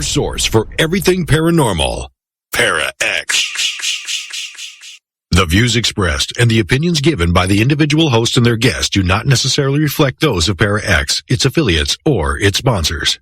your source for everything paranormal. Para-X. The views expressed and the opinions given by the individual host and their guests do not necessarily reflect those of Para-X, its affiliates, or its sponsors.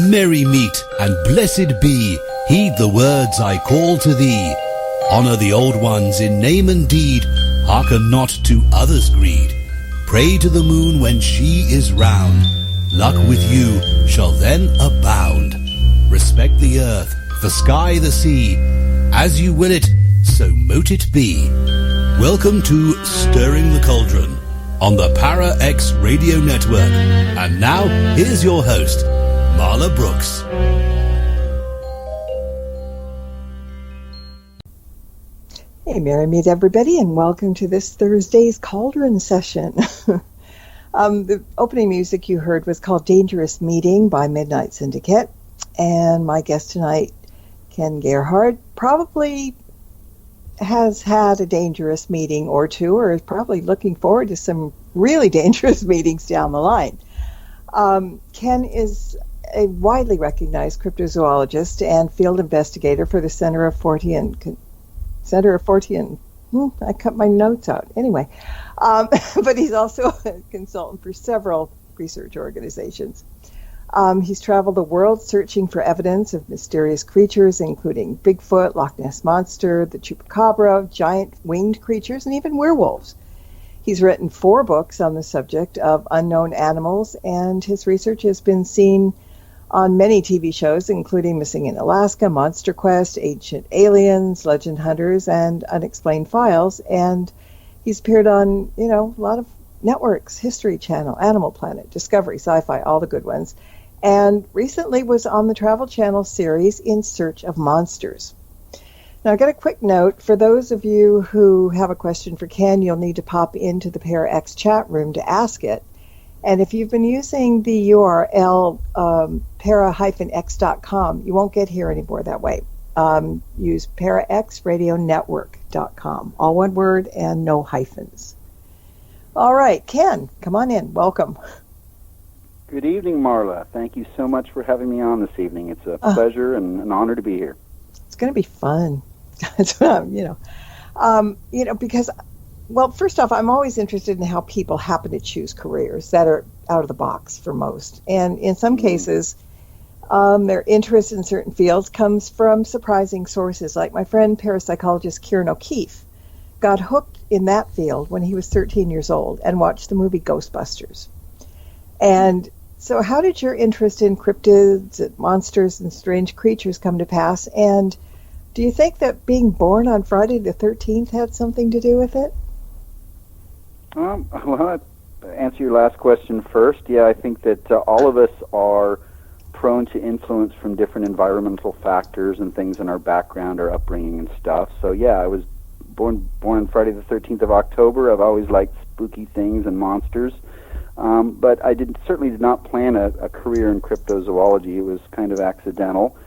Merry meet and blessed be, heed the words I call to thee. Honor the old ones in name and deed, hearken not to others' greed. Pray to the moon when she is round, luck with you shall then abound. Respect the earth, the sky, the sea, as you will it, so mote it be. Welcome to Stirring the Cauldron on the Para-X Radio Network. And now, here's your host, Marla Brooks. Hey, merry meet everybody, and welcome to this Thursday's Cauldron session. The opening music you heard was called Dangerous Meeting by Midnight Syndicate, and my guest tonight, Ken Gerhard, probably has had a dangerous meeting or two, or is probably looking forward to some really dangerous meetings down the line. Ken is a widely recognized cryptozoologist and field investigator for the Center of Fortean. I cut my notes out. Anyway, but he's also a consultant for several research organizations. He's traveled the world searching for evidence of mysterious creatures, including Bigfoot, Loch Ness Monster, the Chupacabra, giant winged creatures, and even werewolves. He's written 4 books on the subject of unknown animals, and his research has been seen on many TV shows, including Missing in Alaska, Monster Quest, Ancient Aliens, Legend Hunters, and Unexplained Files. And he's appeared on, a lot of networks, History Channel, Animal Planet, Discovery, Syfy, all the good ones. And recently was on the Travel Channel series In Search of Monsters. Now, I got a quick note. For those of you who have a question for Ken, you'll need to pop into the Para-X chat room to ask it. And if you've been using the URL para-x.com, you won't get here anymore that way. Use paraxradionetwork.com. All one word and no hyphens. All right, Ken, come on in. Welcome. Good evening, Marla. Thank you so much for having me on this evening. It's a pleasure and an honor to be here. It's going to be fun. Because... Well, first off, I'm always interested in how people happen to choose careers that are out of the box for most. And in some cases, their interest in certain fields comes from surprising sources. Like my friend, parapsychologist Kieran O'Keefe, got hooked in that field when he was 13 years old and watched the movie Ghostbusters. And So how did your interest in cryptids, monsters, and strange creatures come to pass? And do you think that being born on Friday the 13th had something to do with it? Well, to answer your last question first, yeah, I think that all of us are prone to influence from different environmental factors and things in our background, our upbringing and stuff. So yeah, I was born on Friday the 13th of October. I've always liked spooky things and monsters. But I certainly did not plan a career in cryptozoology. It was kind of accidental.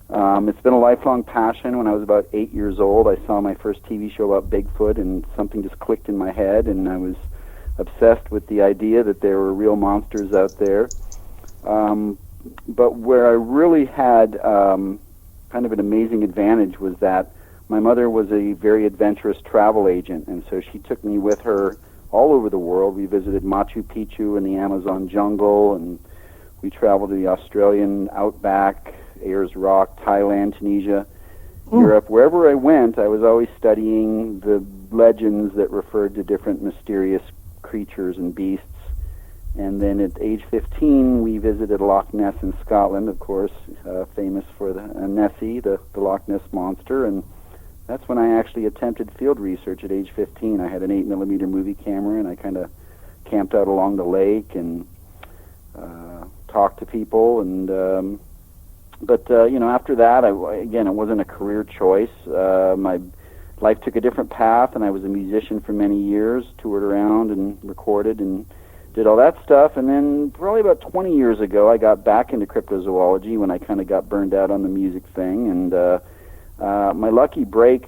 It's been a lifelong passion. When I was about 8 years old, I saw my first TV show about Bigfoot, and something just clicked in my head, and I was obsessed with the idea that there were real monsters out there. But where I really had kind of an amazing advantage was that my mother was a very adventurous travel agent, and so she took me with her all over the world. We visited Machu Picchu and the Amazon jungle, and we traveled to the Australian outback, Ayers Rock, Thailand, Tunisia, Europe. Wherever I went, I was always studying the legends that referred to different mysterious creatures and beasts. And then at age 15, we visited Loch Ness in Scotland, of course, famous for the Nessie, the Loch Ness Monster, and that's when I actually attempted field research at age 15. I had an 8mm movie camera, and I kind of camped out along the lake and talked to people. And but after that, it wasn't a career choice. My life took a different path, and I was a musician for many years, toured around and recorded and did all that stuff. And then probably about 20 years ago, I got back into cryptozoology when I kind of got burned out on the music thing. And a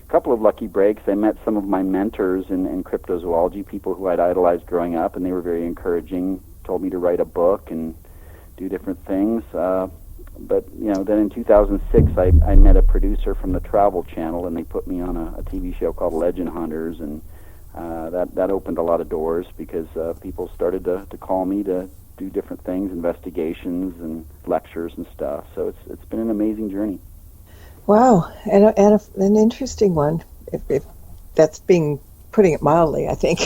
couple of lucky breaks, I met some of my mentors in cryptozoology, people who I'd idolized growing up, and they were very encouraging, told me to write a book and do different things. But then in 2006, I met a producer from the Travel Channel, and they put me on a TV show called Legend Hunters, and that opened a lot of doors because people started to call me to do different things, investigations and lectures and stuff. So it's been an amazing journey. Wow, and an interesting one, if that's putting it mildly, I think.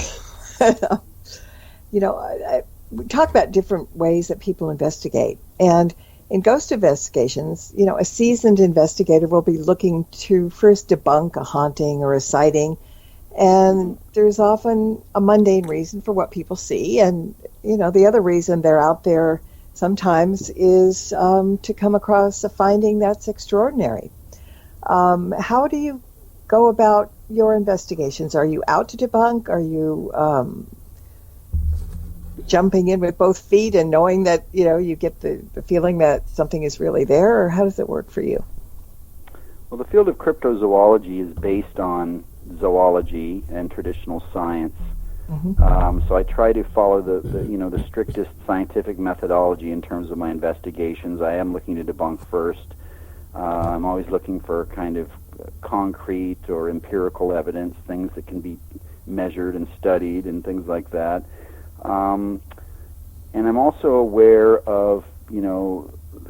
We talk about different ways that people investigate, and in ghost investigations, a seasoned investigator will be looking to first debunk a haunting or a sighting, and there's often a mundane reason for what people see, and the other reason they're out there sometimes is to come across a finding that's extraordinary. How do you go about your investigations? Are you out to debunk? Are you jumping in with both feet and knowing that you get the feeling that something is really there, or how does it work for you? Well, the field of cryptozoology is based on zoology and traditional science. Mm-hmm. So I try to follow the strictest scientific methodology in terms of my investigations. I am looking to debunk first. I'm always looking for kind of concrete or empirical evidence, things that can be measured and studied and things like that. And I'm also aware of, kind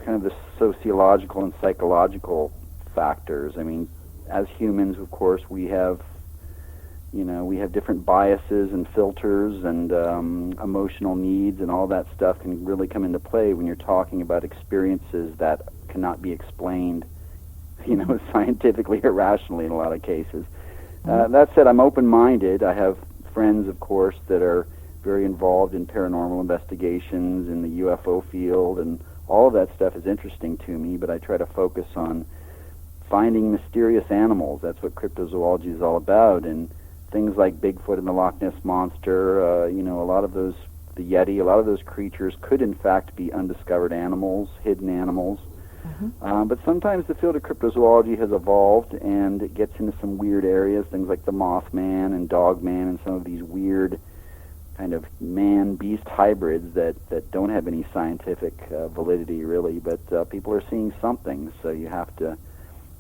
of the sociological and psychological factors. I mean, as humans, of course, we have different biases and filters and emotional needs, and all that stuff can really come into play when you're talking about experiences that cannot be explained, scientifically or rationally in a lot of cases. That said, I'm open-minded. I have friends, of course, that are very involved in paranormal investigations in the UFO field, and all of that stuff is interesting to me, but I try to focus on finding mysterious animals. That's what cryptozoology is all about, and things like Bigfoot and the Loch Ness Monster, a lot of those, the Yeti, a lot of those creatures could in fact be undiscovered animals, hidden animals. Mm-hmm. But sometimes the field of cryptozoology has evolved, and it gets into some weird areas, things like the Mothman and Dogman and some of these weird kind of man-beast hybrids that don't have any scientific validity, really, but people are seeing something, so you have to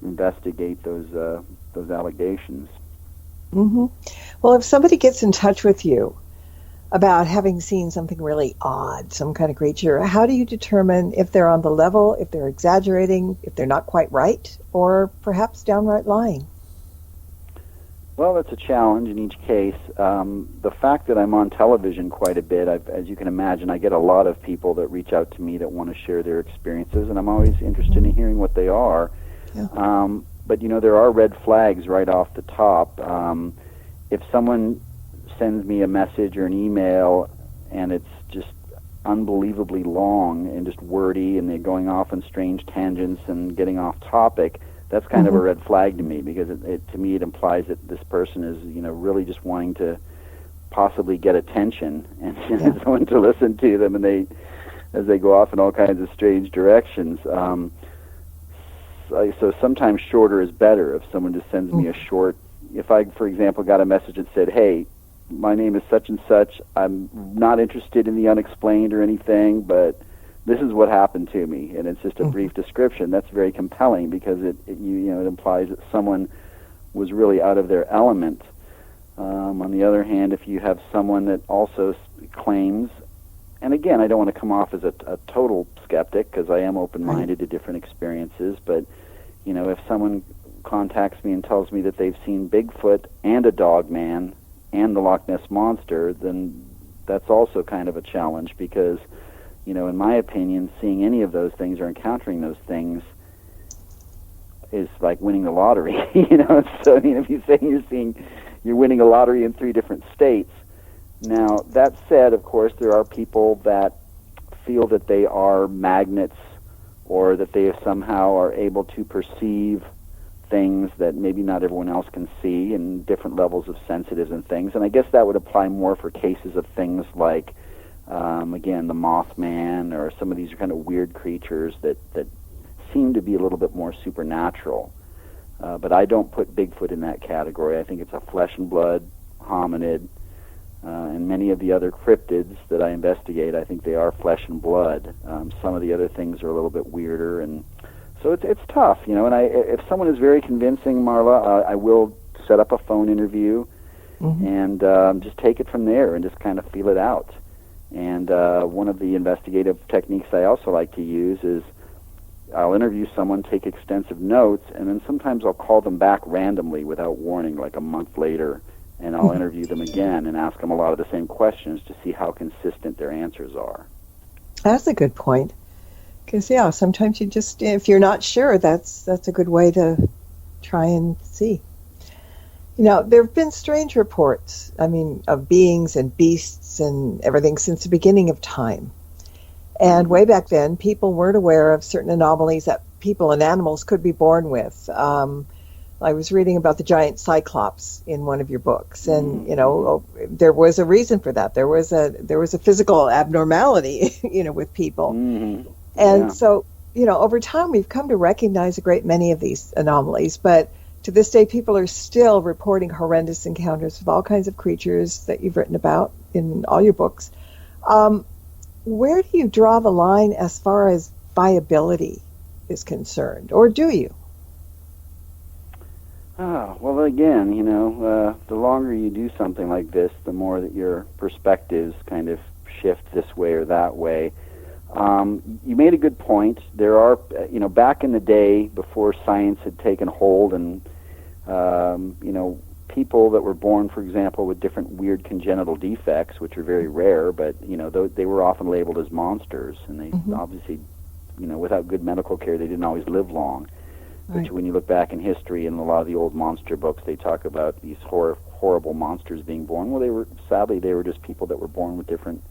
investigate those allegations. Mm-hmm. Well, if somebody gets in touch with you about having seen something really odd, some kind of creature, how do you determine if they're on the level, if they're exaggerating, if they're not quite right, or perhaps downright lying? Well, that's a challenge in each case. The fact that I'm on television quite a bit, as you can imagine, I get a lot of people that reach out to me that want to share their experiences, and I'm always interested in hearing what they are. Yeah. But, there are red flags right off the top. If someone sends me a message or an email and it's just unbelievably long and just wordy and they're going off on strange tangents and getting off topic, that's kind of a red flag to me, because to me it implies that this person is really just wanting to possibly get attention and someone to listen to them, and as they go off in all kinds of strange directions. So sometimes shorter is better. If someone just sends me a short, if I, for example, got a message that said, "Hey, my name is such and such. I'm not interested in the unexplained or anything, but this is what happened to me," and it's just a brief description, that's very compelling, because it implies that someone was really out of their element. On the other hand, if you have someone that also claims, and again, I don't want to come off as a total skeptic, because I am open-minded to different experiences, but if someone contacts me and tells me that they've seen Bigfoot and a dog man and the Loch Ness Monster, then that's also kind of a challenge, because in my opinion, seeing any of those things or encountering those things is like winning the lottery. So if you say you're winning a lottery in 3 different states. Now, that said, of course, there are people that feel that they are magnets, or that they somehow are able to perceive things that maybe not everyone else can see, and different levels of sensitives and things. And I guess that would apply more for cases of things like, again, the Mothman, or some of these kind of weird creatures that seem to be a little bit more supernatural. But I don't put Bigfoot in that category. I think it's a flesh and blood hominid, and many of the other cryptids that I investigate, I think they are flesh and blood. Some of the other things are a little bit weirder, and so it's tough, And if someone is very convincing, Marla, I will set up a phone interview and just take it from there and just kind of feel it out. And one of the investigative techniques I also like to use is I'll interview someone, take extensive notes, and then sometimes I'll call them back randomly without warning, like a month later, and I'll interview them again and ask them a lot of the same questions to see how consistent their answers are. That's a good point. Because, sometimes you just, if you're not sure, that's a good way to try and see. There have been strange reports, of beings and beasts and everything since the beginning of time. And way back then, people weren't aware of certain anomalies that people and animals could be born with. I was reading about the giant cyclops in one of your books, and there was a reason for that. There was a physical abnormality, with people, and so over time we've come to recognize a great many of these anomalies. But to this day, people are still reporting horrendous encounters with all kinds of creatures that you've written about in all your books. Where do you draw the line as far as viability is concerned, or do you? Well, again, the longer you do something like this, the more that your perspectives kind of shift this way or that way. You made a good point. There are, back in the day, before science had taken hold, and, people that were born, for example, with different weird congenital defects, which are very rare, but, they were often labeled as monsters, and they obviously, without good medical care, they didn't always live long. Right. But when you look back in history, in a lot of the old monster books, they talk about these horrible monsters being born. Well, they were just people that were born with different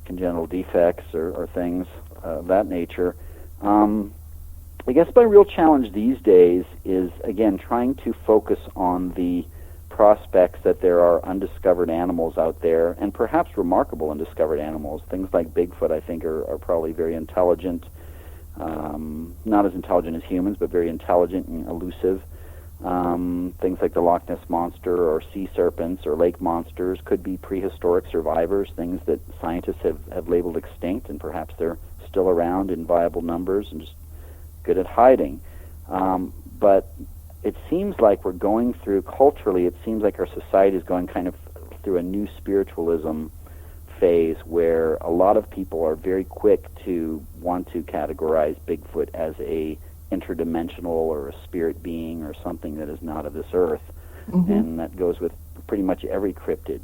congenital defects or things of that nature. I guess my real challenge these days is, again, trying to focus on the prospects that there are undiscovered animals out there, and perhaps remarkable undiscovered animals. Things like Bigfoot, I think, are probably very intelligent. Not as intelligent as humans, but very intelligent and elusive. Things like the Loch Ness Monster or sea serpents or lake monsters could be prehistoric survivors, things that scientists have labeled extinct, and perhaps they're still around in viable numbers and just good at hiding. But it seems like we're going through, culturally, it seems like our society is going kind of through a new spiritualism phase where a lot of people are very quick to want to categorize Bigfoot as a interdimensional or a spirit being or something that is not of this earth. and that goes with pretty much every cryptid.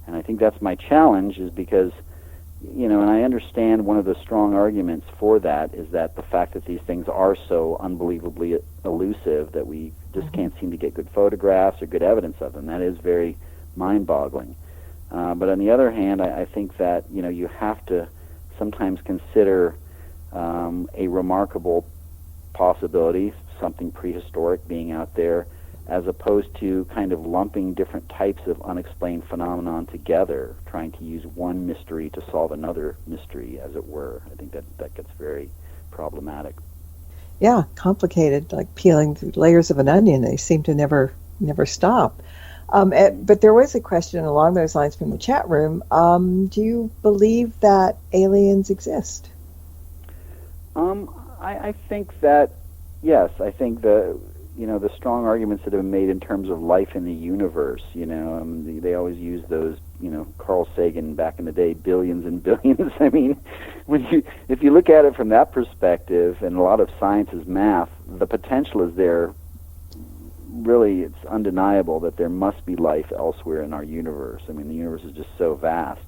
And I think that's my challenge, is because, and I understand one of the strong arguments for that is that the fact that these things are so unbelievably elusive that we just can't seem to get good photographs or good evidence of them. That is very mind-boggling. But on the other hand, I think that, you have to sometimes consider a remarkable possibility, something prehistoric being out there, as opposed to kind of lumping different types of unexplained phenomenon together, trying to use one mystery to solve another mystery, as it were. I think that gets very problematic. Yeah, complicated, like peeling through layers of an onion. They seem to never stop. But there was a question along those lines from the chat room. Do you believe that aliens exist? I think that, yes. I think the strong arguments that have been made in terms of life in the universe, they always use those, Carl Sagan back in the day, billions and billions. I mean, if you look at it from that perspective, and a lot of science is math, the potential is there. Really, it's undeniable that there must be life elsewhere in our universe. I mean, the universe is just so vast.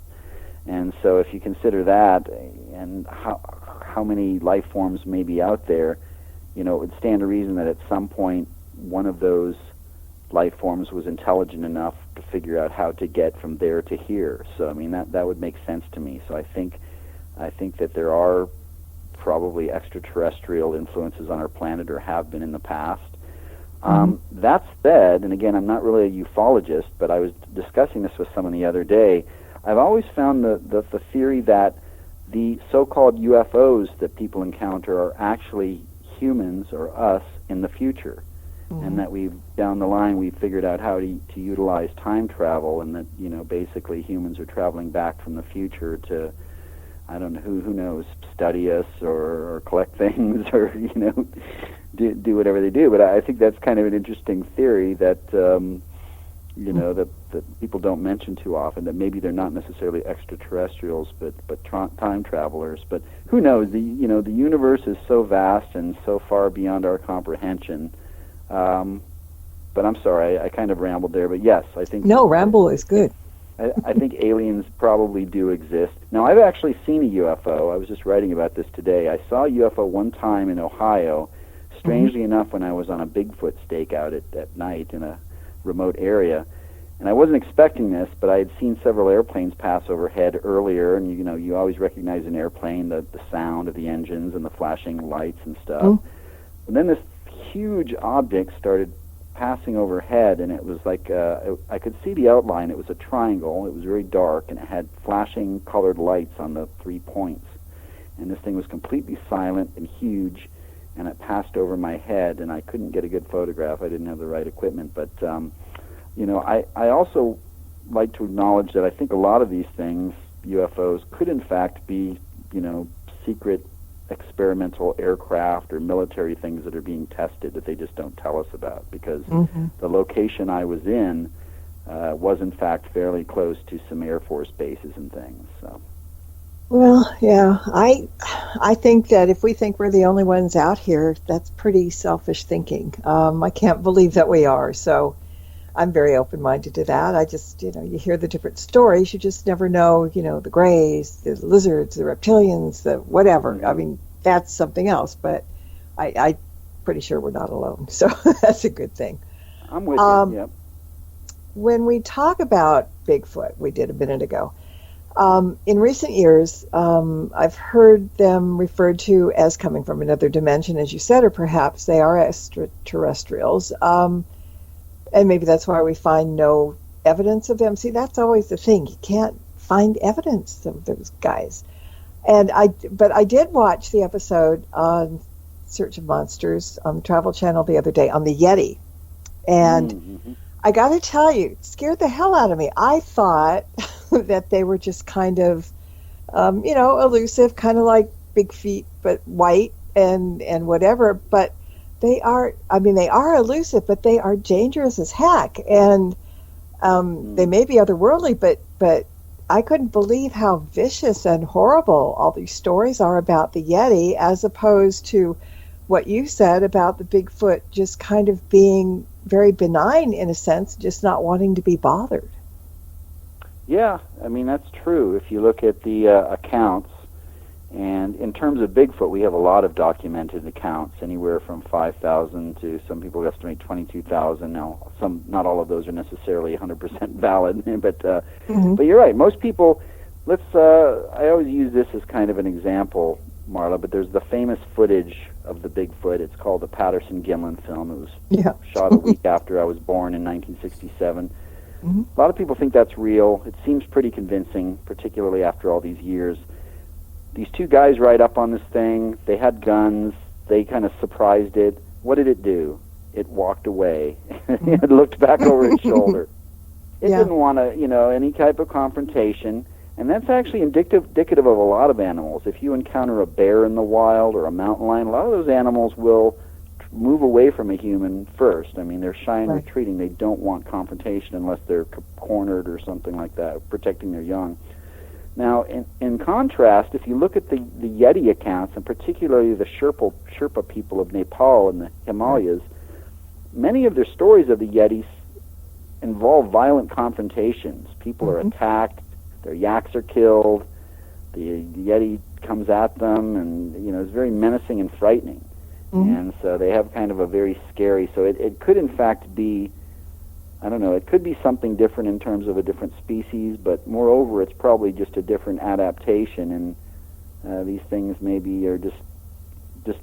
And so if you consider that and how many life forms may be out there, it would stand to reason that at some point one of those life forms was intelligent enough to figure out how to get from there to here. So, I mean, that would make sense to me. So I think that there are probably extraterrestrial influences on our planet, or have been in the past. That said, and again, I'm not really a ufologist, but I was discussing this with someone the other day. I've always found the theory that the so-called UFOs that people encounter are actually humans, or us, in the future, and that down the line we've figured out how to utilize time travel, and that basically humans are traveling back from the future to, I don't know, who knows, study us or collect things, or do whatever they do. But I think that's kind of an interesting theory that that people don't mention too often, that maybe they're not necessarily extraterrestrials, but time travelers. But who knows? The universe is so vast and so far beyond our comprehension. But I'm sorry, I kind of rambled there. But yes, I think ramble is good. I think aliens probably do exist. Now, I've actually seen a UFO. I was just writing about this today. I saw a UFO one time in Ohio. Strangely enough, when I was on a Bigfoot stakeout at night in a remote area. And I wasn't expecting this, but I had seen several airplanes pass overhead earlier, and you always recognize an airplane, the sound of the engines and the flashing lights and stuff. And then this huge object started passing overhead, and it was like, I could see the outline. It was a triangle. It was very dark, and it had flashing colored lights on the 3 points. And this thing was completely silent and huge, and it passed over my head, and I couldn't get a good photograph. I didn't have the right equipment. But, I also like to acknowledge that I think a lot of these things, UFOs, could in fact be, secret experimental aircraft or military things that are being tested that they just don't tell us about, because the location I was in was in fact fairly close to some Air Force bases and things. So. Well, yeah, I think that if we think we're the only ones out here, that's pretty selfish thinking. I can't believe that we are, so I'm very open-minded to that. I just, you hear the different stories, you just never know, the grays, the lizards, the reptilians, the whatever. I mean, that's something else, but I'm pretty sure we're not alone, so that's a good thing. I'm with you, yep. When we talk about Bigfoot, we did a minute ago, in recent years, I've heard them referred to as coming from another dimension, as you said, or perhaps they are extraterrestrials. And maybe that's why we find no evidence of them. See, that's always the thing. You can't find evidence of those guys. But I did watch the episode on Search of Monsters on the Travel Channel the other day on the Yeti. And I got to tell you, it scared the hell out of me. I thought that they were just kind of, elusive, kind of like Big Feet, but white and whatever. But they are elusive, but they are dangerous as heck. And they may be otherworldly, but I couldn't believe how vicious and horrible all these stories are about the Yeti, as opposed to what you said about the Bigfoot just kind of being very benign in a sense, just not wanting to be bothered. Yeah, I mean, that's true. If you look at the accounts, and in terms of Bigfoot, we have a lot of documented accounts, anywhere from 5,000 to some people estimate 22,000. Now, not all of those are necessarily 100% valid, but you're right. Most people, I always use this as kind of an example, Marla, but there's the famous footage of the Bigfoot. It's called the Patterson-Gimlin film. It was shot a week after I was born in 1967. A lot of people think that's real. It seems pretty convincing, particularly after all these years. These two guys ride up on this thing. They had guns. They kind of surprised it. What did it do? It walked away. It looked back over its shoulder. It didn't want to, any type of confrontation. And that's actually indicative of a lot of animals. If you encounter a bear in the wild or a mountain lion, a lot of those animals will move away from a human first. I mean, they're shy and retreating. They don't want confrontation unless they're cornered or something like that, protecting their young. Now, in contrast, if you look at the Yeti accounts, and particularly the Sherpa people of Nepal and the Himalayas, many of their stories of the Yetis involve violent confrontations. People are attacked, their yaks are killed, the Yeti comes at them, and it's very menacing and frightening. And so they have kind of a very scary, so it could in fact be, I don't know, it could be something different in terms of a different species, but moreover, it's probably just a different adaptation, and these things maybe are just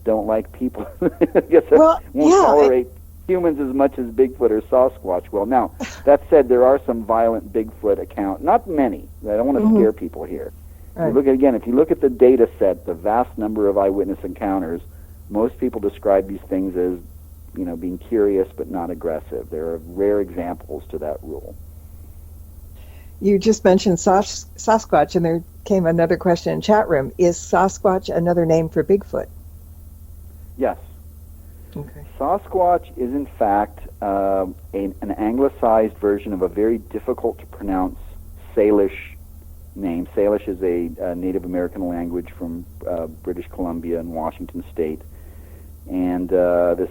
don't like people. I guess won't tolerate humans as much as Bigfoot or Sasquatch will. Now, that said, there are some violent Bigfoot accounts, not many. I don't want to scare people here. Right. If you look at the data set, the vast number of eyewitness encounters, most people describe these things as, being curious but not aggressive. There are rare examples to that rule. You just mentioned Sasquatch, and there came another question in chat room. Is Sasquatch another name for Bigfoot? Yes. Okay. Sasquatch is, in fact, an anglicized version of a very difficult to pronounce Salish name. Salish is a Native American language from British Columbia and Washington State. And this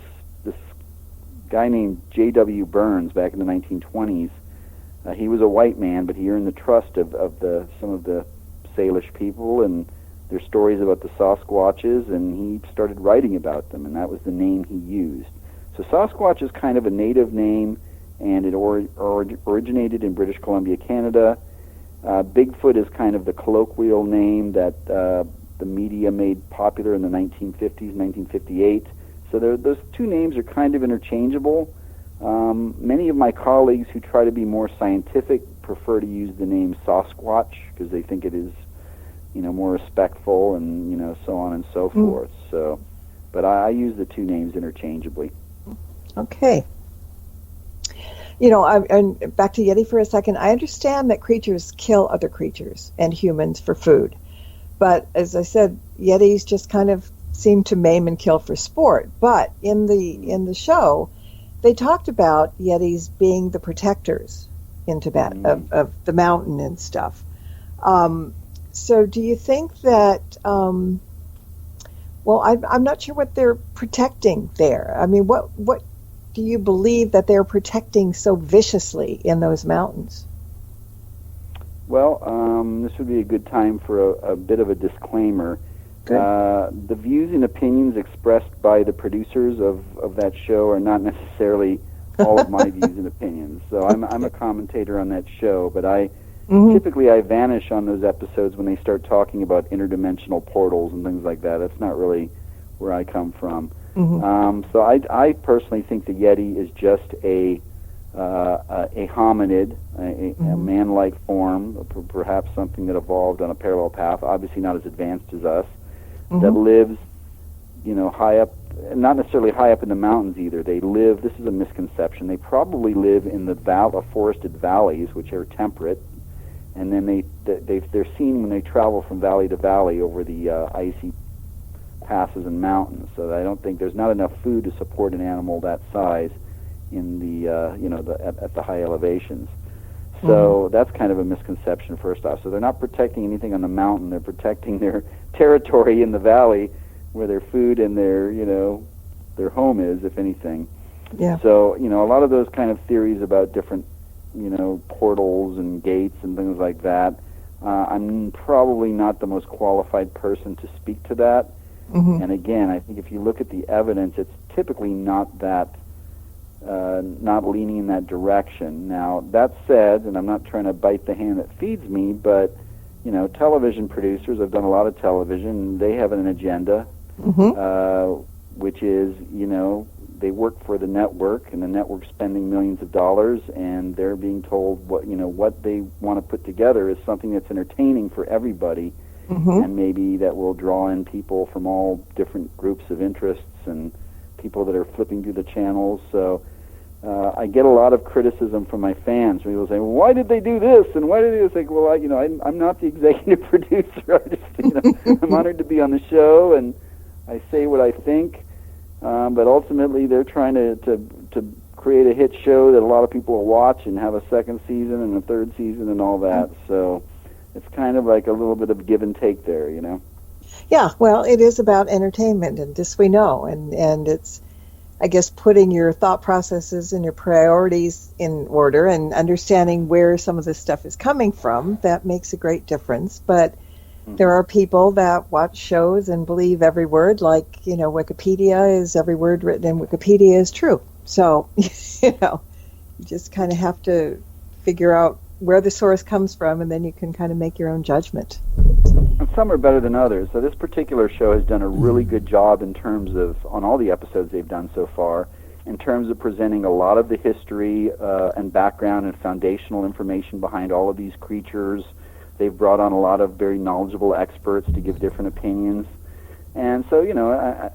guy named J.W. Burns back in the 1920s, he was a white man, but he earned the trust of some of the Salish people and their stories about the Sasquatches, and he started writing about them, and that was the name he used. So Sasquatch is kind of a native name, and it originated in British Columbia, Canada. Bigfoot is kind of the colloquial name that the media made popular in the 1950s, 1958. So those two names are kind of interchangeable. Many of my colleagues who try to be more scientific prefer to use the name Sasquatch because they think it is, more respectful and, so on and so forth. So, but I use the two names interchangeably. Okay. And back to Yeti for a second. I understand that creatures kill other creatures and humans for food. But as I said, Yetis just kind of seem to maim and kill for sport. But in the show, they talked about Yetis being the protectors in Tibet of the mountain and stuff. So do you think that, I'm not sure what they're protecting there. I mean, what do you believe that they're protecting so viciously in those mountains? Well, this would be a good time for a bit of a disclaimer. The views and opinions expressed by the producers of that show are not necessarily all of my views and opinions. So I'm a commentator on that show, but typically I vanish on those episodes when they start talking about interdimensional portals and things like that. That's not really where I come from. So I personally think the Yeti is just a hominid, a man-like form, perhaps something that evolved on a parallel path, obviously not as advanced as us, that lives, high up, not necessarily high up in the mountains either. They live, this is a misconception, they probably live in the forested valleys, which are temperate, and then they're seen when they travel from valley to valley over the icy passes and mountains. So I don't think there's not enough food to support an animal that size in the at the high elevations. So that's kind of a misconception first off. So they're not protecting anything on the mountain, they're protecting their territory in the valley where their food and their home is, if anything. Yeah. So, a lot of those kind of theories about different, portals and gates and things like that, I'm probably not the most qualified person to speak to that. Mm-hmm. And again, I think if you look at the evidence, it's typically not leaning in that direction. Now, that said, and I'm not trying to bite the hand that feeds me, but, television producers, I've done a lot of television, and they have an agenda, which is, they work for the network, and the network's spending millions of dollars, and they're being told what they want to put together is something that's entertaining for everybody, and maybe that will draw in people from all different groups of interests and people that are flipping through the channels. So I get a lot of criticism from my fans. People say, well, why did they do this? And why did they do this? Like, well, I'm not the executive producer. I just, I'm honored to be on the show, and I say what I think. But ultimately, they're trying to create a hit show that a lot of people will watch and have a second season and a third season and all that. So it's kind of like a little bit of give and take there, Yeah, well, it is about entertainment, and this we know, and it's, I guess, putting your thought processes and your priorities in order and understanding where some of this stuff is coming from. That makes a great difference. But there are people that watch shows and believe every word, like, Wikipedia is every word written in Wikipedia is true. So, you just kind of have to figure out where the source comes from, and then you can kind of make your own judgment. And some are better than others. So this particular show has done a really good job in terms of, on all the episodes they've done so far, in terms of presenting a lot of the history and background and foundational information behind all of these creatures. They've brought on a lot of very knowledgeable experts to give different opinions. And so,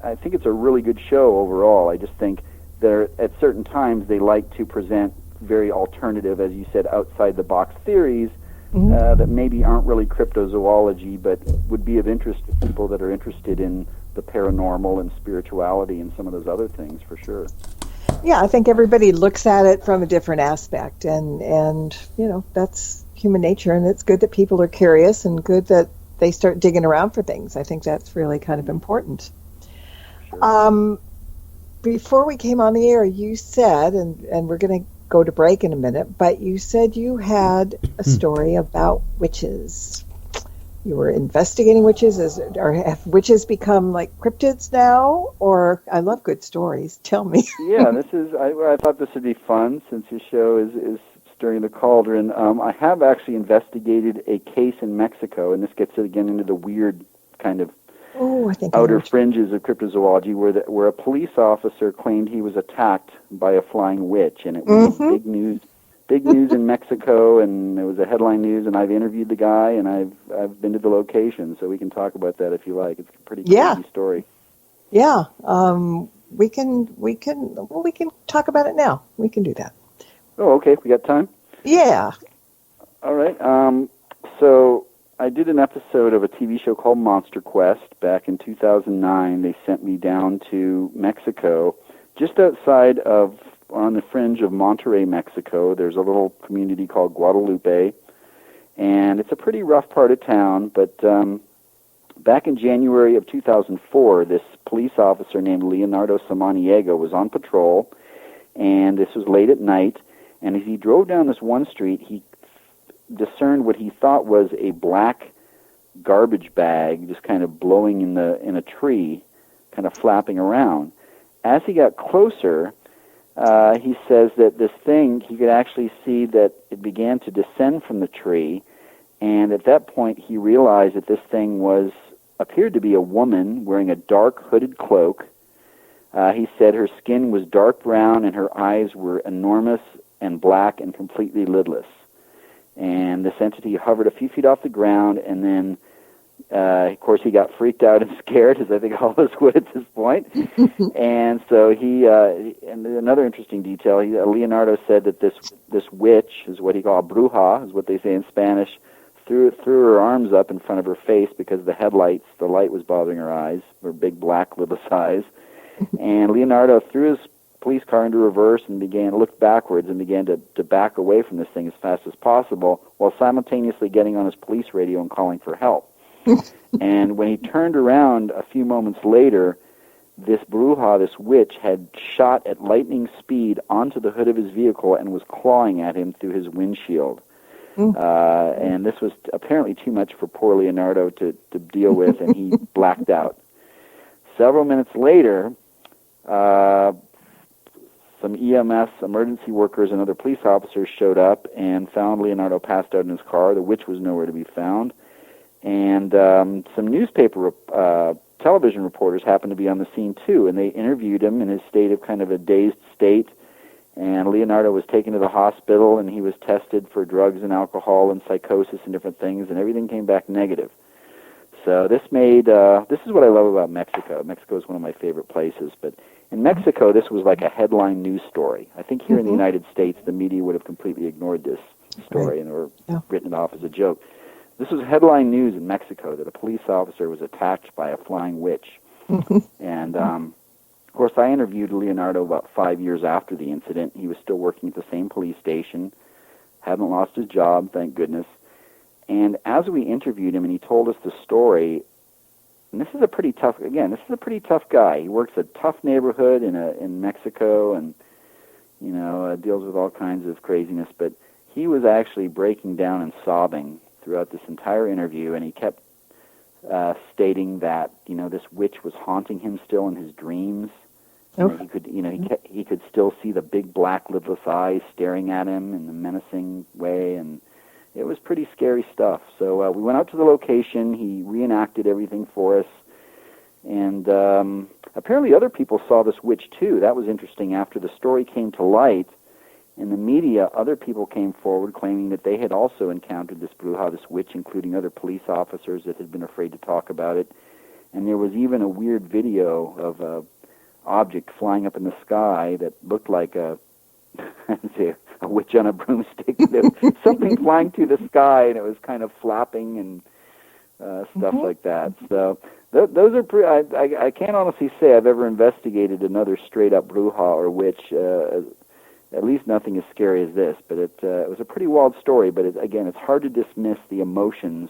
I think it's a really good show overall. I just think that at certain times they like to present very alternative, as you said, outside-the-box theories that maybe aren't really cryptozoology, but would be of interest to people that are interested in the paranormal and spirituality and some of those other things, for sure. Yeah, I think everybody looks at it from a different aspect, and that's human nature, and it's good that people are curious and good that they start digging around for things. I think that's really kind of important. Sure. Before we came on the air, you said, and we're going to go to break in a minute, but you said you had a story about witches. You were investigating witches, or have witches become like cryptids now? Or, I love good stories. Tell me. Yeah, I thought this would be fun since your show is stirring the cauldron. I have actually investigated a case in Mexico, and this gets again into the weird kind of outer fringes of cryptozoology, where a police officer claimed he was attacked by a flying witch, and it was big news in Mexico, and it was a headline news. And I've interviewed the guy, and I've been to the location, so we can talk about that if you like. It's a pretty crazy story. Yeah, we can talk about it now. We can do that. Oh, okay. We got time? Yeah. All right. So I did an episode of a TV show called Monster Quest back in 2009. They sent me down to Mexico, just outside of, on the fringe of Monterrey, Mexico. There's a little community called Guadalupe, and it's a pretty rough part of town, but back in January of 2004, this police officer named Leonardo Samaniego was on patrol, and this was late at night, and as he drove down this one street, he discerned what he thought was a black garbage bag just kind of blowing in a tree, kind of flapping around. As he got closer, he says that this thing, he could actually see that it began to descend from the tree, and at that point he realized that this thing appeared to be a woman wearing a dark hooded cloak. He said her skin was dark brown and her eyes were enormous and black and completely lidless. And this entity hovered a few feet off the ground, and then, of course, he got freaked out and scared, as I think all of us would at this point. And so and another interesting detail, Leonardo said that this witch, is what he called bruja, is what they say in Spanish, threw her arms up in front of her face because the light was bothering her eyes, her big black lidless eyes. And Leonardo threw his police car into reverse and looked backwards and began to back away from this thing as fast as possible, while simultaneously getting on his police radio and calling for help. And when he turned around a few moments later, this Bruja, this witch, had shot at lightning speed onto the hood of his vehicle and was clawing at him through his windshield. And this was apparently too much for poor Leonardo to deal with, and he blacked out. Several minutes later, some EMS, emergency workers, and other police officers showed up and found Leonardo passed out in his car. The witch was nowhere to be found. And some newspaper, television reporters happened to be on the scene too, and they interviewed him in his state of kind of a dazed state. And Leonardo was taken to the hospital, and he was tested for drugs and alcohol and psychosis and different things, and everything came back negative. So this made, this is what I love about Mexico. Mexico is one of my favorite places, but in Mexico, this was like a headline news story. I think here in the United States, the media would have completely ignored this story or written it off as a joke. This was headline news in Mexico that a police officer was attacked by a flying witch. And, of course, I interviewed Leonardo about 5 years after the incident. He was still working at the same police station, hadn't lost his job, thank goodness. And as we interviewed him and he told us the story, and this is a pretty tough guy. He works a tough neighborhood in Mexico and, deals with all kinds of craziness, but he was actually breaking down and sobbing throughout this entire interview, and he kept stating that, this witch was haunting him still in his dreams. He could, he could still see the big black lidless eyes staring at him in a menacing way, and it was pretty scary stuff. So we went out to the location. He reenacted everything for us, and apparently other people saw this witch too. That was interesting. After the story came to light in the media, other people came forward claiming that they had also encountered this Bruja, this witch, including other police officers that had been afraid to talk about it. And there was even a weird video of a object flying up in the sky that looked like a witch on a broomstick. Something flying through the sky, and it was kind of flapping and stuff like that. So those are I can't honestly say I've ever investigated another straight-up Bruja or witch. At least nothing as scary as this, but it was a pretty wild story. But again, it's hard to dismiss the emotions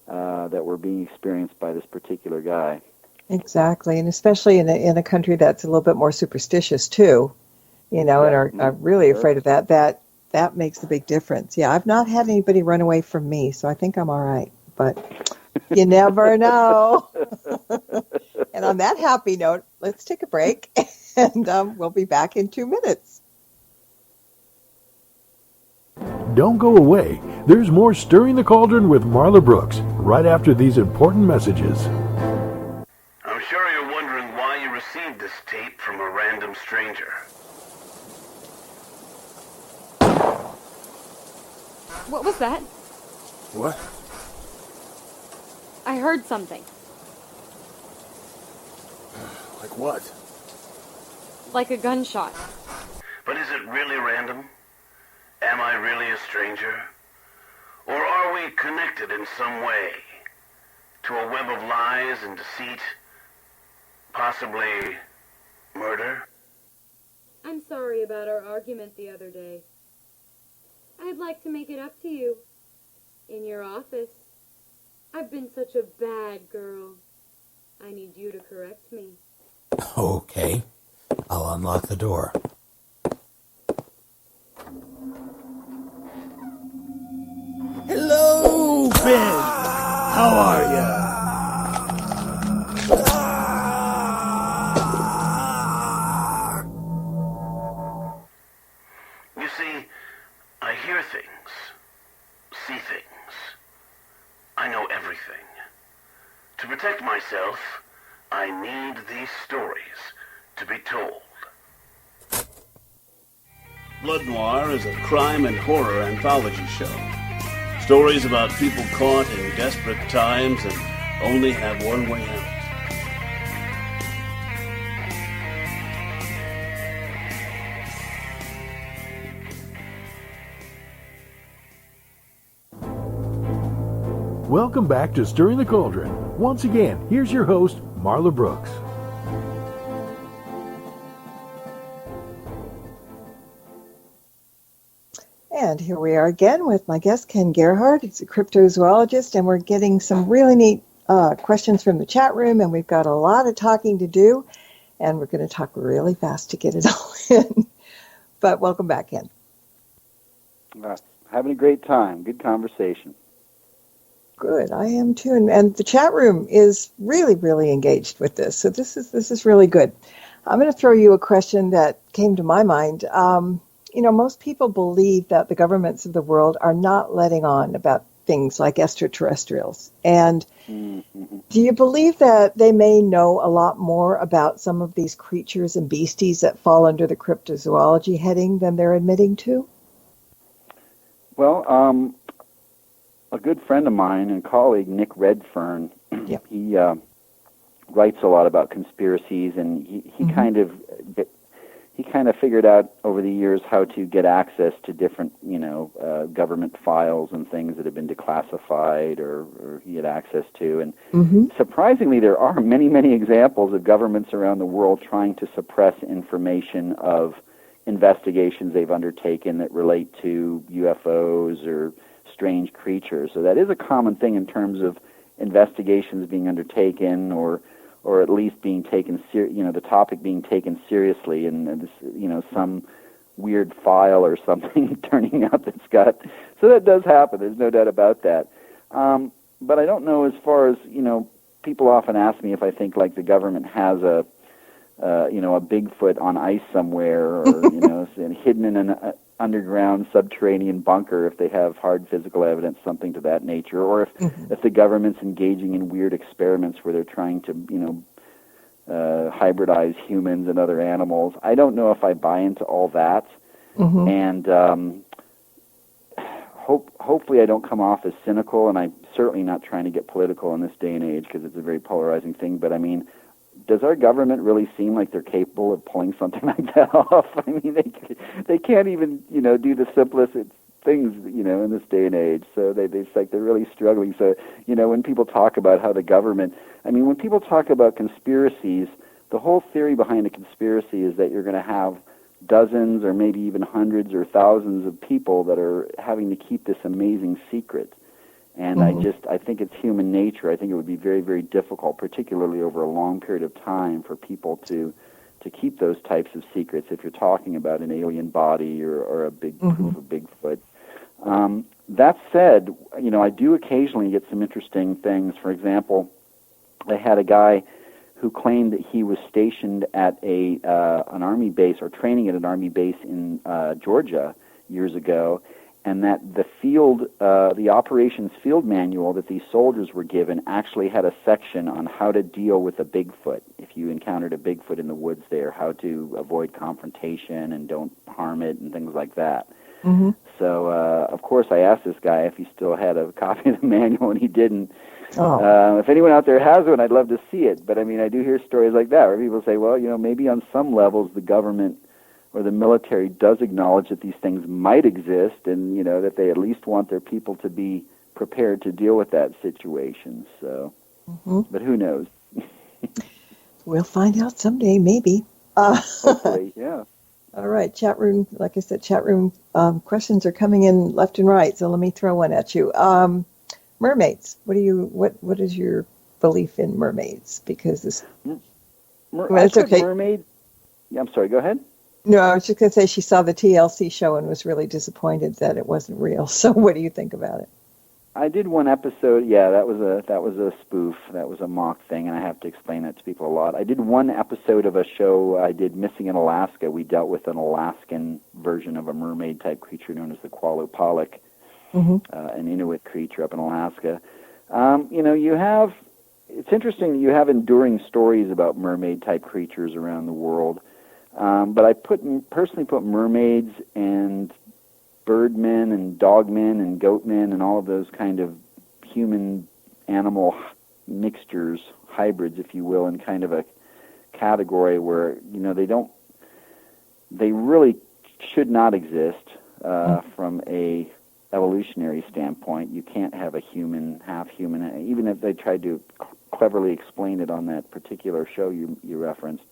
that were being experienced by this particular guy. Exactly, and especially in a country that's a little bit more superstitious too, and are really afraid of that. That makes a big difference. Yeah, I've not had anybody run away from me, so I think I'm all right. But you never know. And on that happy note, let's take a break, and we'll be back in 2 minutes. Don't go away. There's more Stirring the Cauldron with Marla Brooks right after these important messages. I'm sure you're wondering why you received this tape from a random stranger. What was that? What? I heard something. Like what? Like a gunshot. But is it really random? Am I really a stranger? Or are we connected in some way to a web of lies and deceit? Possibly murder? I'm sorry about our argument the other day. I'd like to make it up to you. In your office. I've been such a bad girl. I need you to correct me. Okay. I'll unlock the door. Hello, Ben. How are ya? You see, I hear things, see things. I know everything. To protect myself, I need these stories to be told. Blood Noir is a crime and horror anthology show. Stories about people caught in desperate times and only have one way out. Welcome back to Stirring the Cauldron. Once again, here's your host, Marla Brooks. And here we are again with my guest, Ken Gerhard. He's a cryptozoologist, and we're getting some really neat questions from the chat room, and we've got a lot of talking to do. and we're going to talk really fast to get it all in. But welcome back, Ken. Having a great time. Good conversation. Good, I am too, and the chat room is really, really engaged with this. So this is really good. I'm going to throw you a question that came to my mind. Most people believe that the governments of the world are not letting on about things like extraterrestrials. And do you believe that they may know a lot more about some of these creatures and beasties that fall under the cryptozoology heading than they're admitting to? Well, a good friend of mine and colleague, Nick Redfern, he writes a lot about conspiracies, and he kind of figured out over the years how to get access to different, government files and things that have been declassified or he had access to. And surprisingly, there are many, many examples of governments around the world trying to suppress information of investigations they've undertaken that relate to UFOs or strange creatures. So that is a common thing in terms of investigations being undertaken or at least being taken the topic being taken seriously, and this, some weird file or something turning up that's got. So that does happen. There's no doubt about that. But I don't know, as far as, people often ask me if I think like the government has a Bigfoot on ice somewhere, or hidden in an underground subterranean bunker, if they have hard physical evidence, something to that nature, or if the government's engaging in weird experiments where they're trying to hybridize humans and other animals. I don't know if I buy into all that, and hopefully I don't come off as cynical, and I'm certainly not trying to get political in this day and age because it's a very polarizing thing. But I mean, does our government really seem like they're capable of pulling something like that off? I mean, they can't even, do the simplest things, in this day and age. So it's like they're really struggling. So, when people talk about how the government, when people talk about conspiracies, the whole theory behind a conspiracy is that you're going to have dozens or maybe even hundreds or thousands of people that are having to keep this amazing secret. And I think it's human nature. I think it would be very, very difficult, particularly over a long period of time, for people to keep those types of secrets if you're talking about an alien body or a big proof of Bigfoot. That said, I do occasionally get some interesting things. For example, I had a guy who claimed that he was stationed at an army base or training at an army base in Georgia years ago, and that the operations field manual that these soldiers were given actually had a section on how to deal with a Bigfoot. If you encountered a Bigfoot in the woods there, how to avoid confrontation and don't harm it and things like that. So, of course, I asked this guy if he still had a copy of the manual, and he didn't. If anyone out there has one, I'd love to see it. But, I do hear stories like that where people say, well, maybe on some levels the government or the military does acknowledge that these things might exist, and that they at least want their people to be prepared to deal with that situation. So, but who knows? We'll find out someday, maybe. Hopefully, yeah. All right, chat room. Like I said, chat room questions are coming in left and right. So let me throw one at you. Mermaids. What is your belief in mermaids? Because this. It's okay. Mermaids. Yeah, I'm sorry. Go ahead. No, I was just going to say she saw the TLC show and was really disappointed that it wasn't real. So what do you think about it? I did one episode. Yeah, that was a spoof. That was a mock thing, and I have to explain that to people a lot. I did one episode of a show I did, Missing in Alaska. We dealt with an Alaskan version of a mermaid-type creature known as the Qualopalik, an Inuit creature up in Alaska. It's interesting, you have enduring stories about mermaid-type creatures around the world. But I personally put mermaids and birdmen and dogmen and goatmen and all of those kind of human-animal mixtures, hybrids, if you will, in kind of a category where, they really should not exist from a evolutionary standpoint. You can't have a human, half-human, even if they tried to cleverly explain it on that particular show you referenced.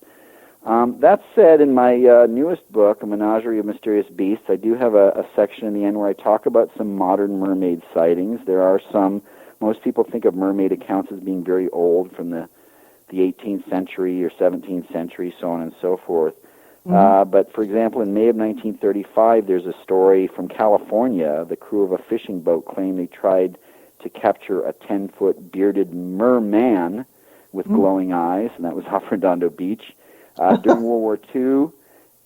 That said, in my newest book, A Menagerie of Mysterious Beasts, I do have a section in the end where I talk about some modern mermaid sightings. There are some. Most people think of mermaid accounts as being very old, from the the 18th century or 17th century, so on and so forth. But, for example, in May of 1935, there's a story from California. The crew of a fishing boat claimed they tried to capture a 10-foot bearded merman with glowing eyes, and that was off Redondo Beach. During World War II,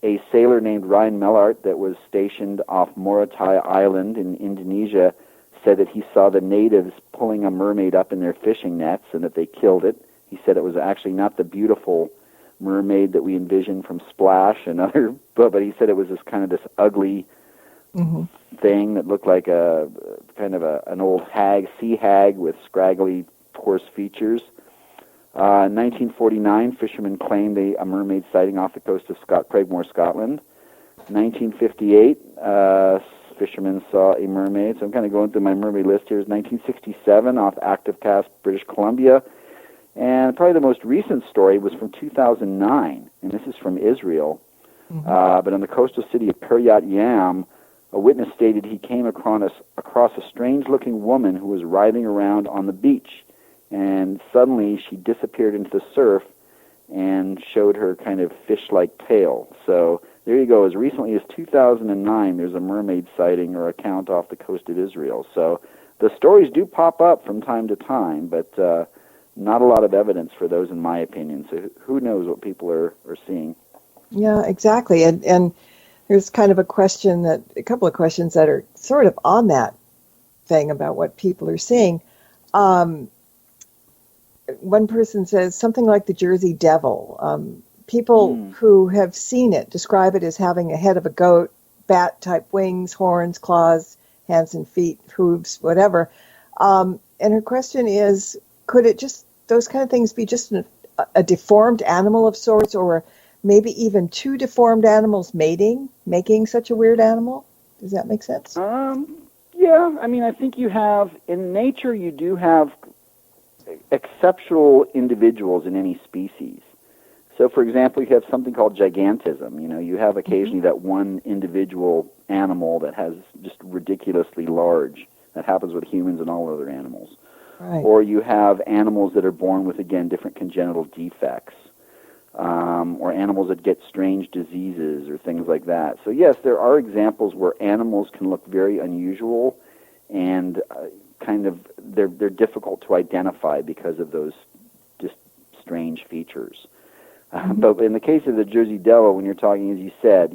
a sailor named Ryan Mellart that was stationed off Morotai Island in Indonesia said that he saw the natives pulling a mermaid up in their fishing nets and that they killed it. He said it was actually not the beautiful mermaid that we envisioned from Splash and other, but he said it was this kind of this ugly thing that looked like a kind of an old sea hag with scraggly, coarse features. In 1949, fishermen claimed a mermaid sighting off the coast of Craigmore, Scotland. 1958, fishermen saw a mermaid. So I'm kind of going through my mermaid list here. It's 1967 off Active Cast, British Columbia. And probably the most recent story was from 2009, and this is from Israel. But on the coastal city of Kiryat Yam, a witness stated he came across a strange-looking woman who was writhing around on the beach. And suddenly she disappeared into the surf and showed her kind of fish-like tail. So there you go. As recently as 2009, there's a mermaid sighting or account off the coast of Israel. So the stories do pop up from time to time, but not a lot of evidence for those, in my opinion. So who knows what people are seeing? Yeah, exactly. And there's kind of a couple of questions that are sort of on that thing about what people are seeing. One person says something like the Jersey Devil. People who have seen it describe it as having a head of a goat, bat-type wings, horns, claws, hands and feet, hooves, whatever. And her question is, could those kind of things be just a deformed animal of sorts, or maybe even two deformed animals making such a weird animal? Does that make sense? Yeah, I mean, I think in nature you do have exceptional individuals in any species. So, for example, you have something called gigantism. You have occasionally that one individual animal that has just ridiculously large. That happens with humans and all other animals. Right. Or you have animals that are born with, again, different congenital defects, or animals that get strange diseases or things like that. So, yes, there are examples where animals can look very unusual and they're difficult to identify because of those just strange features. But in the case of the Jersey Devil, when you're talking, as you said,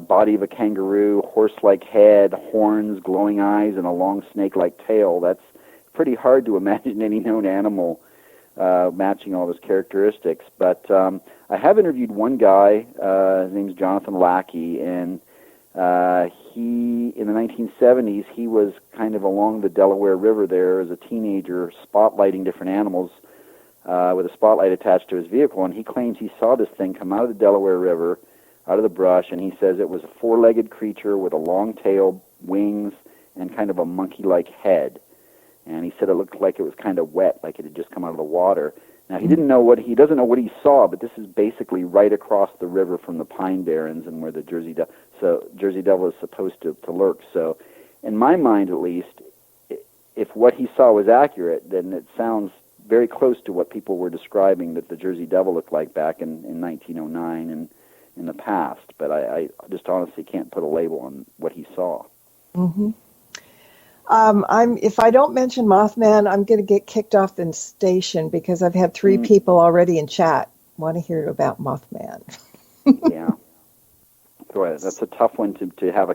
body of a kangaroo, horse-like head, horns, glowing eyes, and a long snake-like tail, that's pretty hard to imagine any known animal matching all those characteristics. But I have interviewed one guy, his name's Jonathan Lackey, and he, in the 1970s, he was kind of along the Delaware River there as a teenager, spotlighting different animals with a spotlight attached to his vehicle, and he claims he saw this thing come out of the Delaware River, out of the brush, and he says it was a four-legged creature with a long tail, wings, and kind of a monkey-like head. And he said it looked like it was kind of wet, like it had just come out of the water. Now, he doesn't know what he saw, but this is basically right across the river from the Pine Barrens and where the Jersey Devil is supposed to lurk. So, in my mind at least, if what he saw was accurate, then it sounds very close to what people were describing that the Jersey Devil looked like back in 1909 and in the past. But I just honestly can't put a label on what he saw. Mm-hmm. If I don't mention Mothman, I'm going to get kicked off the station because I've had three people already in chat want to hear about Mothman. Yeah. Go ahead. That's a tough one to have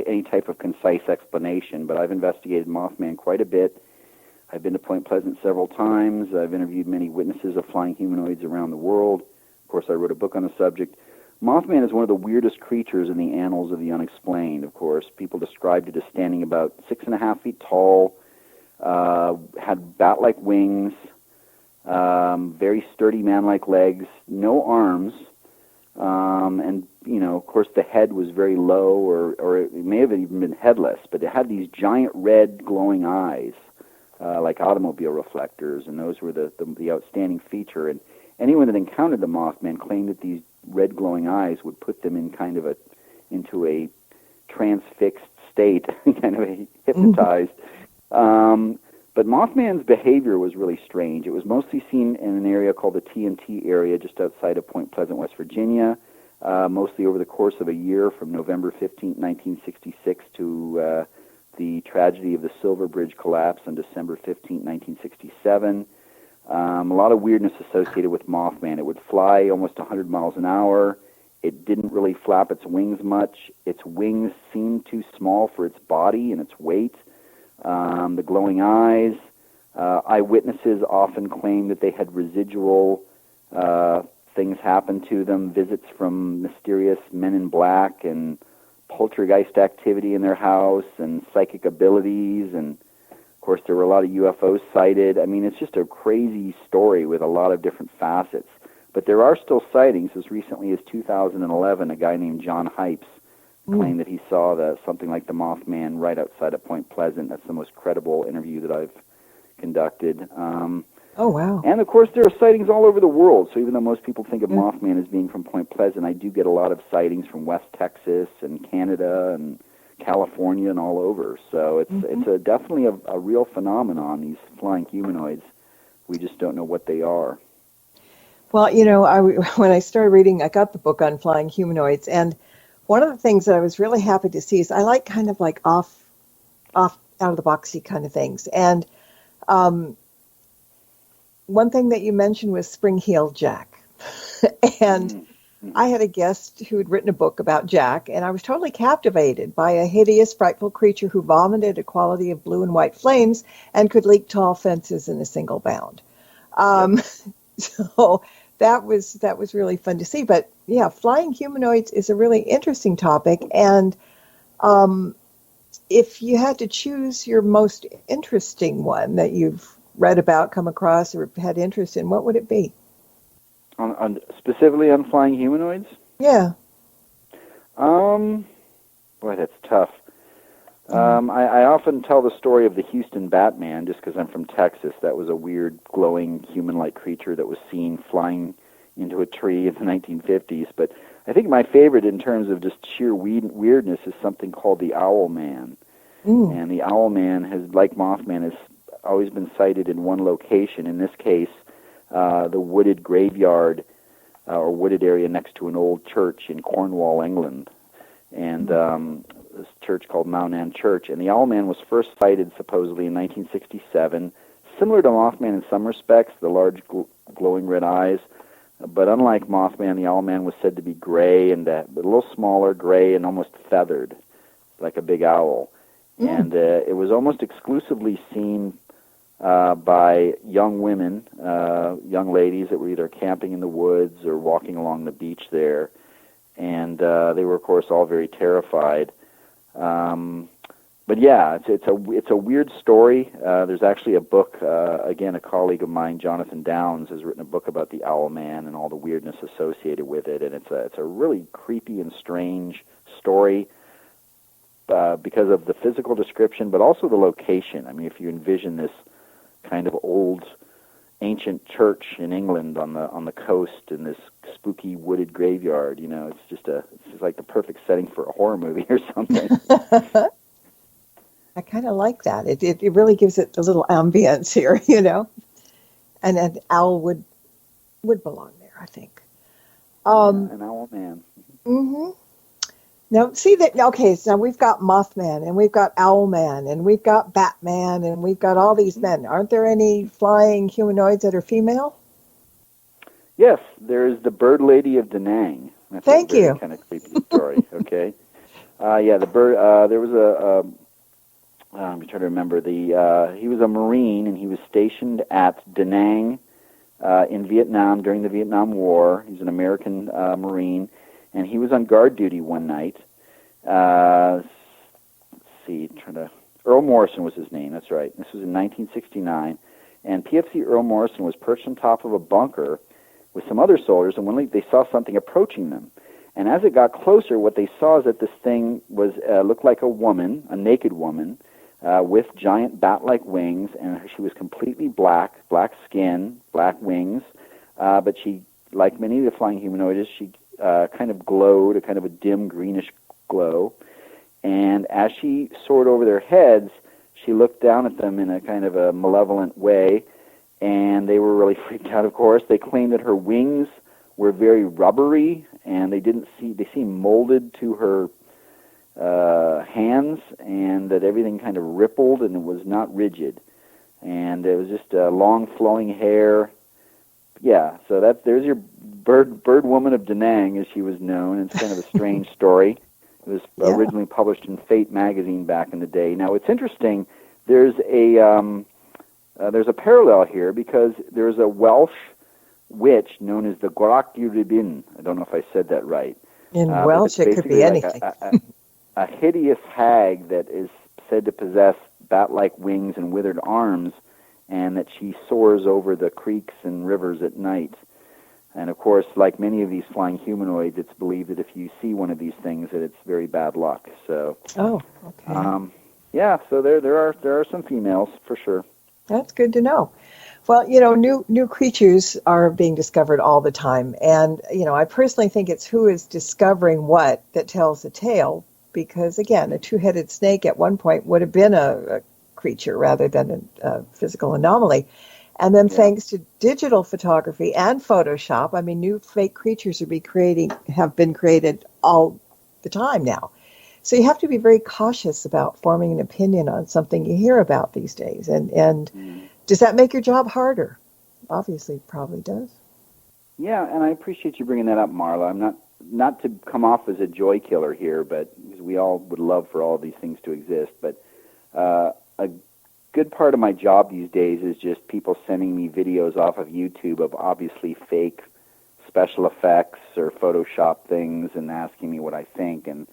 any type of concise explanation, but I've investigated Mothman quite a bit. I've been to Point Pleasant several times. I've interviewed many witnesses of flying humanoids around the world. Of course, I wrote a book on the subject. Mothman is one of the weirdest creatures in the annals of the unexplained, of course. People described it as standing about 6.5 feet tall, had bat-like wings, very sturdy man-like legs, no arms, and, of course, the head was very low, or it may have even been headless, but it had these giant red glowing eyes, like automobile reflectors, and those were the outstanding feature. And anyone that encountered the Mothman claimed that these red glowing eyes would put them in into a transfixed state, kind of hypnotized. But Mothman's behavior was really strange. It was mostly seen in an area called the TNT area just outside of Point Pleasant, West Virginia, mostly over the course of a year from November 15, 1966 to the tragedy of the Silver Bridge collapse on December 15, 1967. A lot of weirdness associated with Mothman. It would fly almost 100 miles an hour. It didn't really flap its wings much. Its wings seemed too small for its body and its weight. The glowing eyes. Eyewitnesses often claim that they had residual things happen to them, visits from mysterious men in black and poltergeist activity in their house and psychic abilities. And, of course, there were a lot of UFOs sighted. I mean, it's just a crazy story with a lot of different facets. But there are still sightings. As recently as 2011, a guy named John Hypes claimed that he saw something like the Mothman right outside of Point Pleasant. That's the most credible interview that I've conducted. Oh, wow. And, of course, there are sightings all over the world. So even though most people think of Mothman as being from Point Pleasant, I do get a lot of sightings from West Texas and Canada and California and all over. So it's definitely a real phenomenon, these flying humanoids. We just don't know what they are. Well, when I started reading, I got the book on flying humanoids, and one of the things that I was really happy to see is I like kind of like off out of the boxy kind of things. And one thing that you mentioned was Spring-Heeled Jack. And I had a guest who had written a book about Jack, and I was totally captivated by a hideous, frightful creature who vomited a quality of blue and white flames and could leap tall fences in a single bound. So that was really fun to see. But yeah, flying humanoids is a really interesting topic. And if you had to choose your most interesting one that you've read about, come across, or had interest in, what would it be? Specifically on flying humanoids? Yeah. Boy, that's tough. I often tell the story of the Houston Batman, just because I'm from Texas. That was a weird, glowing, human-like creature that was seen flying into a tree in the 1950s. But I think my favorite in terms of just sheer weirdness is something called the Owl Man. And the Owl Man has, like Mothman, has always been sighted in one location. In this case, the wooded graveyard or wooded area next to an old church in Cornwall, England. And this church called Mount Ann Church. And the Owl Man was first sighted supposedly in 1967, similar to Mothman in some respects, the large glowing red eyes. But unlike Mothman, the Owl Man was said to be gray and a little smaller, gray, and almost feathered, like a big owl. And it was almost exclusively seen by young women, young ladies that were either camping in the woods or walking along the beach there. And they were, of course, all very terrified. But yeah, it's a weird story. There's actually a book. Again, a colleague of mine, Jonathan Downs, has written a book about the Owl Man and all the weirdness associated with it. And it's a really creepy and strange story because of the physical description, but also the location. I mean, if you envision this kind of old, ancient church in England on the coast in this spooky wooded graveyard, it's just like the perfect setting for a horror movie or something. I kind of like that. It really gives it a little ambience here, and an owl would belong there, I think. An Owl Man. Mm-hmm. Now, see that? Okay, so we've got Mothman, and we've got Owlman, and we've got Batman, and we've got all these men. Aren't there any flying humanoids that are female? Yes, there's the Bird Lady of Da Nang. That's Thank a very you. kind of creepy story. Okay. The bird. There was I'm trying to remember he was a Marine, and he was stationed at Da Nang in Vietnam during the Vietnam War. He's an American Marine. And he was on guard duty one night. Earl Morrison was his name, that's right. This was in 1969. And PFC Earl Morrison was perched on top of a bunker with some other soldiers, and when they saw something approaching them. And as it got closer, what they saw is that this thing looked like a woman, a naked woman, with giant bat-like wings, and she was completely black skin, black wings. But she, like many of the flying humanoids, she kind of glowed, a kind of a dim greenish glow. And as she soared over their heads, she looked down at them in a kind of a malevolent way, and they were really freaked out, of course. They claimed that her wings were very rubbery, and they seemed molded to her hands, and that everything kind of rippled and it was not rigid. And it was just long flowing hair. Yeah, so there's your bird woman of Da Nang, as she was known. It's kind of a strange story. It was originally published in Fate magazine back in the day. Now, it's interesting. There's a parallel here, because there's a Welsh witch known as the Gwrach-Ywribyn. I don't know if I said that right. In Welsh, it could be anything. A hideous hag that is said to possess bat-like wings and withered arms, and that she soars over the creeks and rivers at night. And of course, like many of these flying humanoids, it's believed that if you see one of these things, that it's very bad luck. So, so there are some females for sure. That's good to know. Well, new creatures are being discovered all the time, and I personally think it's who is discovering what that tells the tale. Because again, a two-headed snake at one point would have been a creature rather than a physical anomaly. And then thanks to digital photography and Photoshop, I mean, new fake creatures have been created all the time now. So you have to be very cautious about forming an opinion on something you hear about these days. And does that make your job harder? Obviously, it probably does. Yeah, and I appreciate you bringing that up, Marla. I'm not to come off as a joy killer here, but because we all would love for all these things to exist. But a good part of my job these days is just people sending me videos off of YouTube of obviously fake special effects or Photoshop things and asking me what I think. And,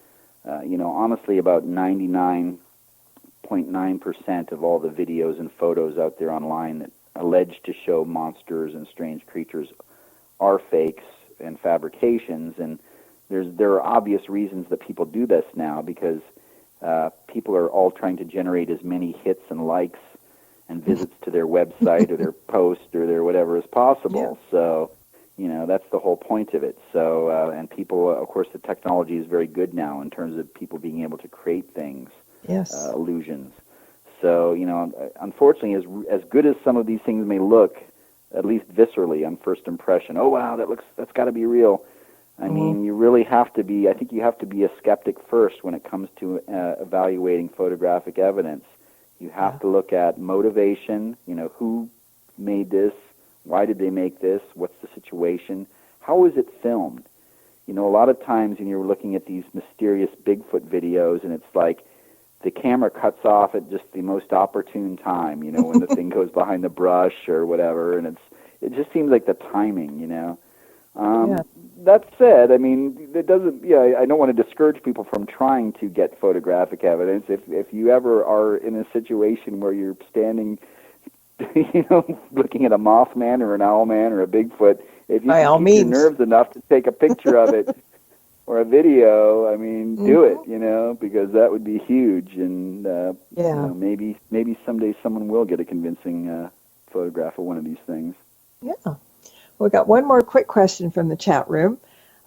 honestly, about 99.9% of all the videos and photos out there online that allege to show monsters and strange creatures are fakes and fabrications, and there are obvious reasons that people do this now, because people are all trying to generate as many hits and likes and visits to their website or their post or their whatever as possible. Yeah. So, that's the whole point of it. So, and people, of course, the technology is very good now in terms of people being able to create things, illusions. So, unfortunately, as good as some of these things may look, at least viscerally on first impression, oh wow, that's got to be real. I mean, you really have to be. I think you have to be a skeptic first when it comes to evaluating photographic evidence. You have to look at motivation. Who made this? Why did they make this? What's the situation? How is it filmed? A lot of times when you're looking at these mysterious Bigfoot videos, and it's like the camera cuts off at just the most opportune time, when the thing goes behind the brush or whatever, and it just seems like the timing, That said, I mean, it doesn't. I don't want to discourage people from trying to get photographic evidence. If you ever are in a situation where you're standing, looking at a Mothman or an Owlman or a Bigfoot, if you can keep your nerves enough to take a picture of it or a video, I mean, do it, because that would be huge, and maybe someday someone will get a convincing photograph of one of these things. Yeah. We got one more quick question from the chat room.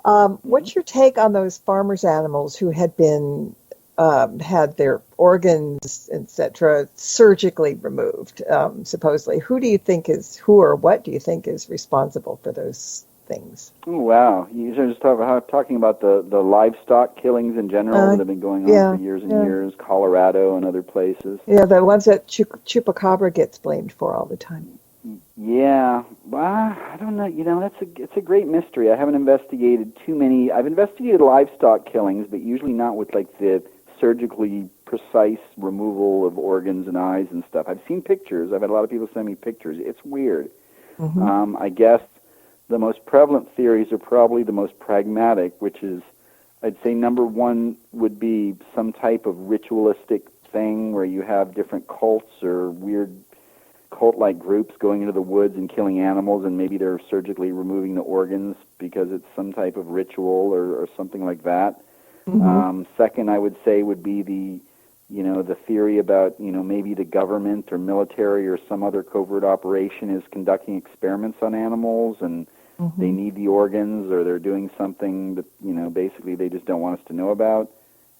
What's your take on those farmers' animals who had been had their organs, etc., surgically removed, supposedly? Who do you think is what do you think is responsible for those things? Oh, wow! You're just talking about the livestock killings in general that have been going on for years and years, Colorado and other places. Yeah, the ones that Chupacabra gets blamed for all the time. Yeah, well, I don't know. It's a great mystery. I haven't investigated too many. I've investigated livestock killings, but usually not with like the surgically precise removal of organs and eyes and stuff. I've seen pictures. I've had a lot of people send me pictures. It's weird. I guess the most prevalent theories are probably the most pragmatic, which is, I'd say number one would be some type of ritualistic thing where you have different cults or weird cult-like groups going into the woods and killing animals, and maybe they're surgically removing the organs because it's some type of ritual or something like that. Second, I would say would be the theory about, maybe the government or military or some other covert operation is conducting experiments on animals, and they need the organs, or they're doing something that, basically they just don't want us to know about.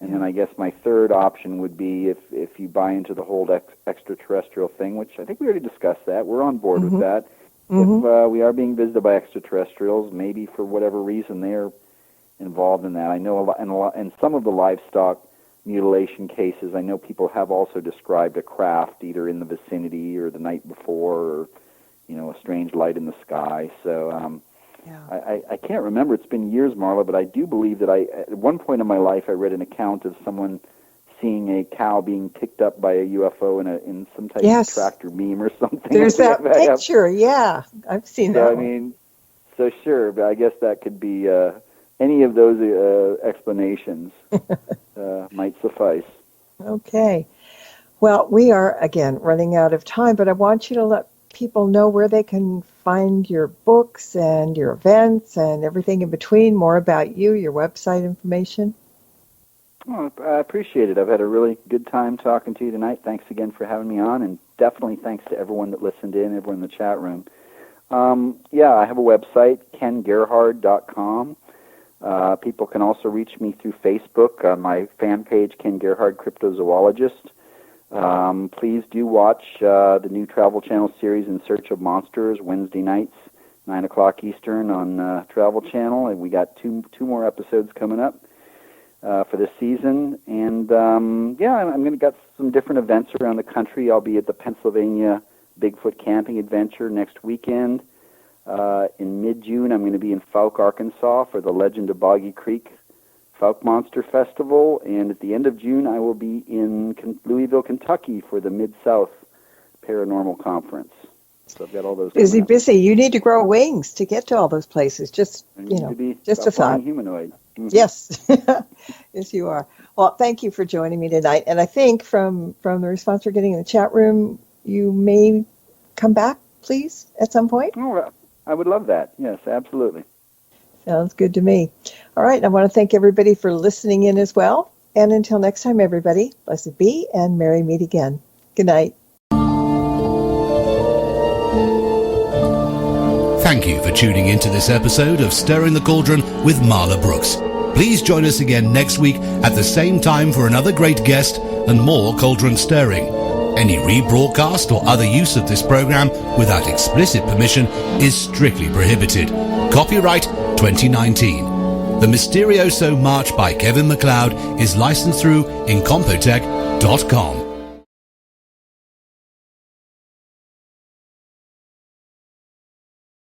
And then I guess my third option would be if you buy into the whole extraterrestrial thing, which I think we already discussed that. We're on board with that. If we are being visited by extraterrestrials, maybe for whatever reason they're involved in that. I know and some of the livestock mutilation cases, I know people have also described a craft either in the vicinity or the night before, or a strange light in the sky. So I can't remember. It's been years, Marla, but I do believe that at one point in my life I read an account of someone seeing a cow being picked up by a UFO in some type of tractor beam or something. There's that picture, I've seen that. I mean, so sure, but I guess that could be any of those explanations might suffice. Okay. Well, we are, again, running out of time, but I want you to let people know where they can find your books and your events and everything in between, more about you, your website information. Well, I appreciate it. I've had a really good time talking to you tonight. Thanks again for having me on, and definitely thanks to everyone that listened in, everyone in the chat room. I have a website, kengerhard.com. People can also reach me through Facebook on my fan page, Ken Gerhard, Cryptozoologist. Please do watch the new Travel Channel series, In Search of Monsters, Wednesday nights, 9 o'clock Eastern on Travel Channel. And we got two more episodes coming up for this season. And, I'm going to get some different events around the country. I'll be at the Pennsylvania Bigfoot Camping Adventure next weekend. In mid-June, I'm going to be in Fouke, Arkansas for the Legend of Boggy Creek Fouke Monster Festival, and at the end of June, I will be in Louisville, Kentucky for the Mid-South Paranormal Conference. So I've got all those. Busy. You need to grow wings to get to all those places. Just a thought. Humanoid. Mm-hmm. Yes, yes, you are. Well, thank you for joining me tonight. And I think from the response we're getting in the chat room, you may come back, please, at some point. Oh, I would love that. Yes, absolutely. Sounds good to me. All right. I want to thank everybody for listening in as well. And until next time, everybody, blessed be and merry meet again. Good night. Thank you for tuning into this episode of Stirring the Cauldron with Marla Brooks. Please join us again next week at the same time for another great guest and more cauldron stirring. Any rebroadcast or other use of this program without explicit permission is strictly prohibited. Copyright 2019. The Mysterioso March by Kevin MacLeod is licensed through Incompetech.com.